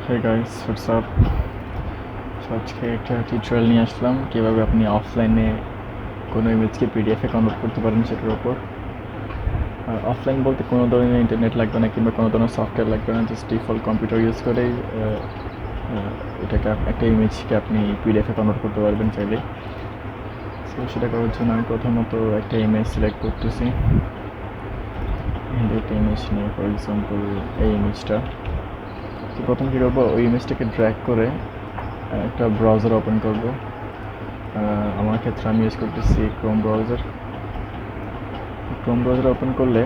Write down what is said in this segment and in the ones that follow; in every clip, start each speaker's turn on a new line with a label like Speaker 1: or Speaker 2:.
Speaker 1: Hey guys, what's up? আজকে একটা tutorial নিয়ে আসলাম কীভাবে আপনি অফলাইনে কোনো ইমেজকে পিডিএফে কনভার্ট করতে পারেন সেটার উপর। অফলাইন বলতে কোনো ধরনের ইন্টারনেট লাগবে না কিংবা কোনো ধরনের সফটওয়্যার লাগবে না, জাস্ট ডিফল্ট কম্পিউটার ইউজ করেই এটাকে একটা ইমেজকে আপনি পিডিএফে কনভার্ট করতে পারবেন চাইলে। সো সেটা করার জন্য আমি প্রথমত একটা ইমেজ সিলেক্ট করতেছি। একটা ইমেজ নিয়ে ফর এক্সাম্পল এই ইমেজটা। তো প্রথম কী করবো, ওই ইমেজটাকে ড্র্যাগ করে একটা ব্রাউজার ওপেন করব। আমার ক্ষেত্রে আমি ইউজ করতেছি ক্রোম ব্রাউজার ওপেন করলে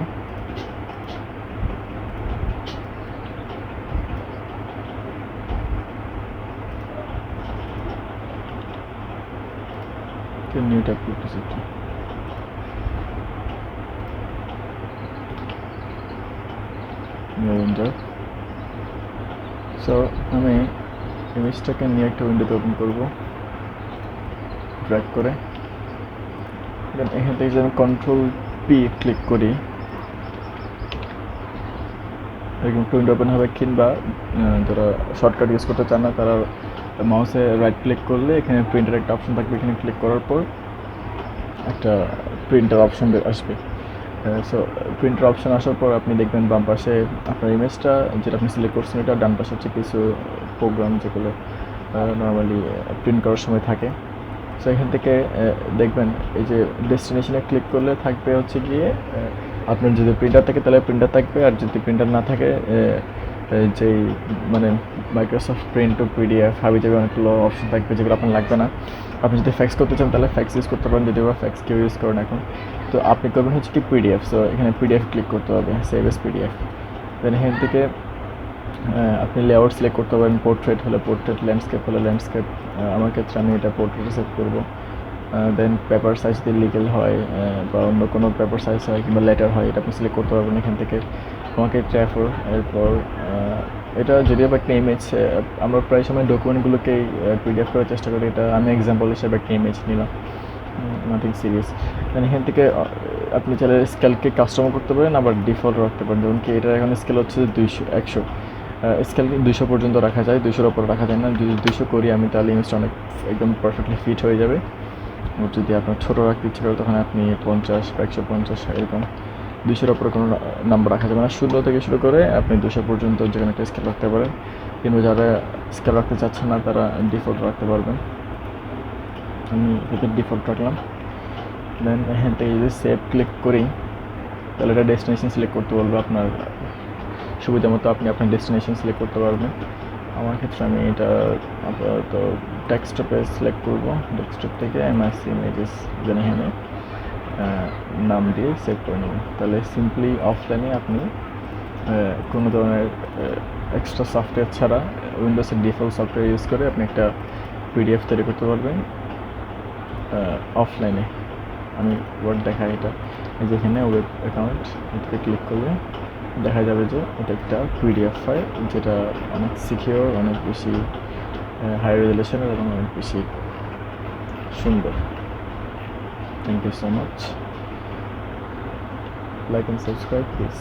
Speaker 1: নিউ ট্যাব করতেছি একটু। সো আমি ইমেজটাকে নিয়ে একটা উইন্ডোতে ওপেন করব ড্র্যাগ করে। এখান থেকে যদি আমি কন্ট্রোল পি ক্লিক করি এরকম একটা উইন্ডো ওপেন হবে, কিংবা যারা শর্টকাট ইউজ করতে চান না তারা মাউসে রাইট ক্লিক করলে এখানে প্রিন্টার একটা অপশন থাকবে, এখানে ক্লিক করার পর একটা প্রিন্টার অপশন আসবে। সো প্রিন্টার অপশন আসার পর আপনি দেখবেন বাম পাশে আপনার ইমেজটা যেটা আপনি সিলেক্ট করছেন এটা, ডান পাশে হচ্ছে কিছু প্রোগ্রাম যেগুলো নর্মালি প্রিন্ট করার সময় থাকে। সো এখান থেকে দেখবেন এই যে ডেস্টিনেশনে ক্লিক করলে থাকবে হচ্ছে গিয়ে আপনার যদি প্রিন্টার থাকে তাহলে প্রিন্টার থাকবে, আর যদি প্রিন্টার না থাকে যেই মানে মাইক্রোসফট প্রিন্ট টু পিডিএফ হাবি যাবে অনেকগুলো অপশন থাকবে যেগুলো আপনার লাগবে না। আপনি যদি ফ্যাক্স করতে চান তাহলে ফ্যাক্স ইউজ করতে পারেন, যদি ওরা ফ্যাক্স কেউ ইউজ করেন এখন। তো আপনি করবেন হচ্ছে কি পিডিএফ। সো এখানে পিডিএফ ক্লিক করতে হবে, সেভ এস পিডিএফ। দেন এখান থেকে আপনি লেআউট সিলেক্ট করতে পারেন, পোর্ট্রেট হলে পোর্ট্রেট, ল্যান্ডস্কেপ হলে ল্যান্ডস্কেপ। আমার ক্ষেত্রে আমি এটা পোর্ট্রেটে সেভ করবো। দেন পেপার সাইজ দিয়ে লিগেল হয় বা অন্য কোনো পেপার সাইজ হয় কিংবা লেটার হয়, এটা আপনি সিলেক্ট করতে পারবেন এখান থেকে। আমাকে ট্র্যাফোর, এরপর এটা যদিও বা একটা ইমেজ, আমরা প্রায় সময় ডকুমেন্টগুলোকেই পিডিএফ করার চেষ্টা করি, এটা আমি এক্সাম্পল হিসেবে একটা ইমেজ নিলাম, নাথিং সিরিয়াস। দেন এখান থেকে আপনি চাইলে স্কেলকে কাস্টমার করতে পারেন, আবার ডিফল্ট রাখতে পারেন। যেমন কি এটা এখন স্কেল হচ্ছে 100 স্কেল 200 পর্যন্ত রাখা যায়, 200-র ওপর রাখা যায় না। যদি 200 করি আমি তাহলে ইমেজটা অনেক একদম পারফেক্টলি ফিট হয়ে যাবে। যদি আপনার ছোটো রাখতে ইচ্ছে করে তখন আপনি 50 বা 150 এরকম 200-র ওপরে কোনো নাম্বার রাখা যাবে না। 0 থেকে শুরু করে আপনি 200 পর্যন্ত যেখানে একটা স্কেল রাখতে পারেন, কিন্তু যারা স্কেল রাখতে চাচ্ছেন না তারা ডিফল্ট রাখতে পারবেন। আমি এতে ডিফল্ট রাখলাম। দেন এখান থেকে যদি সেভ ক্লিক করি তাহলে এটা ডেস্টিনেশন সিলেক্ট করতে বলবে, আপনার সুবিধা মতো আপনি আপনার ডেস্টিনেশন সিলেক্ট করতে পারবেন। আমার ক্ষেত্রে আমি এটা আপাতত ডেস্কটপে সিলেক্ট করবো, ডেস্কটপ থেকে এমএস ইমেজেস যেন এখানে নাম দিয়ে সেভ করে নেবেন। তাহলে সিম্পলি অফলাইনে আপনি কোনো ধরনের এক্সট্রা সফটওয়্যার ছাড়া উইন্ডোজের ডিফল্ট সফটওয়্যার ইউজ করে আপনি একটা পিডিএফ তৈরি করতে পারবেন অফলাইনে। আমি ওয়ার্ড দেখাই, এটা যেখানে ওয়েব অ্যাকাউন্ট এটাতে ক্লিক করলে দেখা যাবে যে এটা একটা পিডিএফ ফাইল, যেটা অনেক সিকিউর, অনেক বেশি হাই রেজুলেশনের এবং অনেক বেশি সুন্দর। Thank you so much. Like and subscribe please.